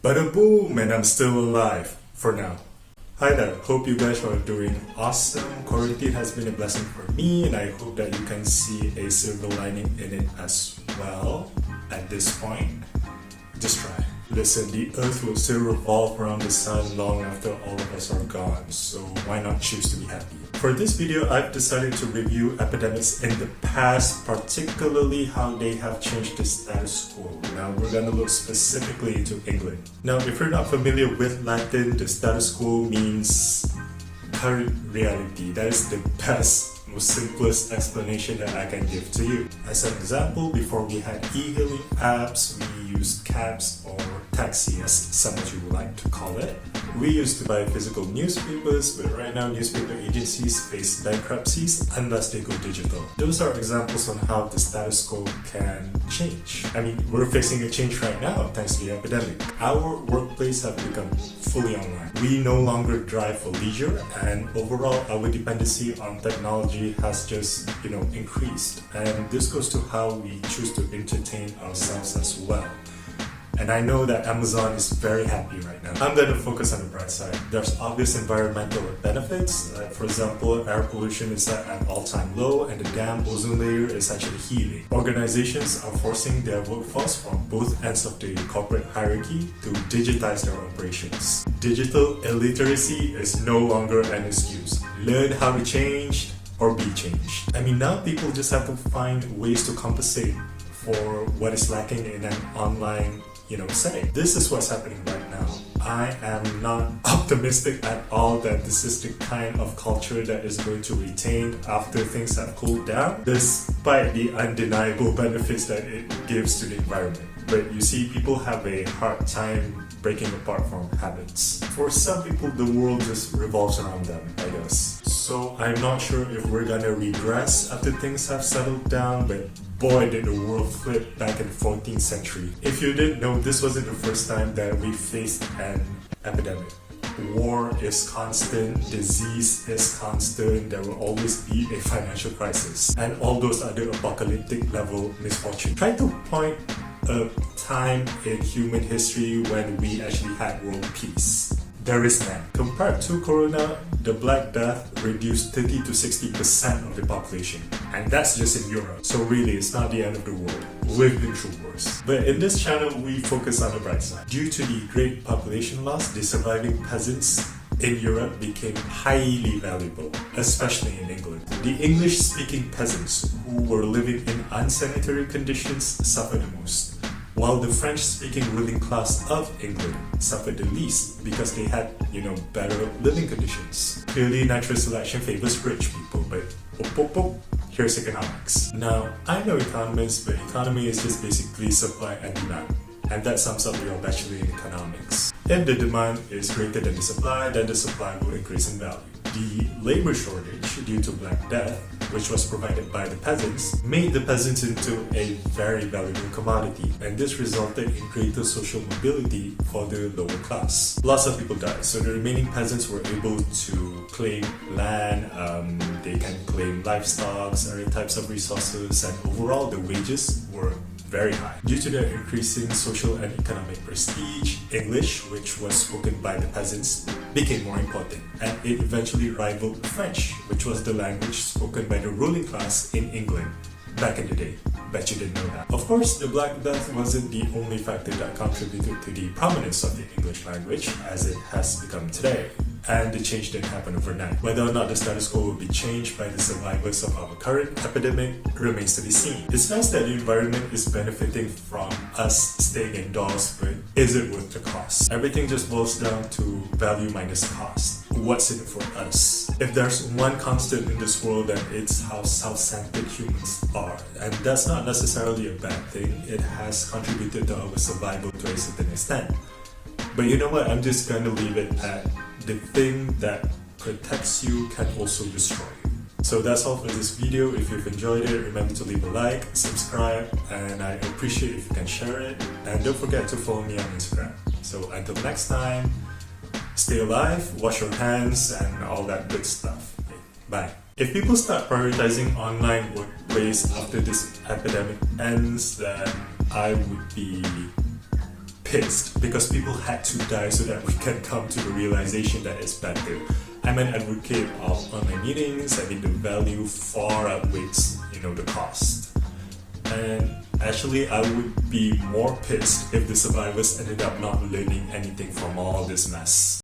Bada boom, and I'm still alive for now. Hi there, hope you guys are doing awesome. Quarantine has been a blessing for me, and I hope that you can see a silver lining in it as well. At this point, just try. Listen, the earth will still revolve around the sun long after all of us are gone, so why not choose to be happy? For this video, I've decided to review epidemics in the past, particularly how they have changed the status quo. Now, we're gonna look specifically into England. Now, if you're not familiar with Latin, the status quo means current reality. That is the best, most simplest explanation that I can give to you. As an example, before we had e-hailing apps, we used cabs or taxi, as some of you would like to call it. We used to buy physical newspapers, but right now newspaper agencies face bankruptcies unless they go digital. Those are examples on how the status quo can change. I mean, we're facing a change right now thanks to the epidemic. Our workplace have become fully online. We no longer drive for leisure, and overall our dependency on technology has just, increased. And this goes to how we choose to entertain ourselves as well. And I know that Amazon is very happy right now. I'm going to focus on the bright side. There's obvious environmental benefits. For example, air pollution is at an all-time low, and the damn ozone layer is actually healing. Organizations are forcing their workforce from both ends of the corporate hierarchy to digitize their operations. Digital illiteracy is no longer an excuse. Learn how to change or be changed. I mean, now people just have to find ways to compensate for what is lacking in an online setting. This is what's happening right now. I am not optimistic at all that this is the kind of culture that is going to retain after things have cooled down, despite the undeniable benefits that it gives to the environment. But you see, people have a hard time breaking apart from habits. For some people, the world just revolves around them, I guess. So I'm not sure if we're gonna regress after things have settled down, but boy did the world flip back in the 14th century. If you didn't know, this wasn't the first time that we faced an epidemic. War is constant, disease is constant, there will always be a financial crisis, and all those other apocalyptic level misfortune. Try to point a time in human history when we actually had world peace. There is none. Compared to Corona, the Black Death reduced 30 to 60% of the population. And that's just in Europe. So really, it's not the end of the world. We've been through worse. But in this channel, we focus on the bright side. Due to the great population loss, the surviving peasants in Europe became highly valuable, especially in England. The English-speaking peasants who were living in unsanitary conditions suffered the most, while the French-speaking ruling class of England suffered the least because they had, better living conditions. Clearly, natural selection favors rich people, but here's economics. Now, I'm no economist, but economy is just basically supply and demand. And that sums up your bachelor in economics. If the demand is greater than the supply, then the supply will increase in value. The labor shortage due to Black Death, which was provided by the peasants, made the peasants into a very valuable commodity, and this resulted in greater social mobility for the lower class. Lots of people died, so the remaining peasants were able to claim land, they can claim livestock, other types of resources, and overall the wages were very high. Due to the increasing social and economic prestige, English, which was spoken by the peasants, became more important, and it eventually rivaled French, which was the language spoken by the ruling class in England back in the day. Bet you didn't know that. Of course, the Black Death wasn't the only factor that contributed to the prominence of the English language as it has become today. And the change didn't happen overnight. Whether or not the status quo will be changed by the survivors of our current epidemic remains to be seen. It's nice that the environment is benefiting from us staying indoors, but is it worth the cost? Everything just boils down to value minus cost. What's in it for us? If there's one constant in this world, then it's how self-centered humans are. And that's not necessarily a bad thing. It has contributed to our survival to a certain extent. But you know what? I'm just going to leave it at the thing that protects you can also destroy you. So that's all for this video. If you've enjoyed it, remember to leave a like, subscribe, and I appreciate if you can share it. And don't forget to follow me on Instagram. So until next time, stay alive, wash your hands, and all that good stuff. Bye. If people start prioritizing online workplace after this epidemic ends, then I would be pissed because people had to die so that we can come to the realization that it's better. I'm an advocate of online meetings. I think the value far outweighs, the cost. And actually, I would be more pissed if the survivors ended up not learning anything from all this mess.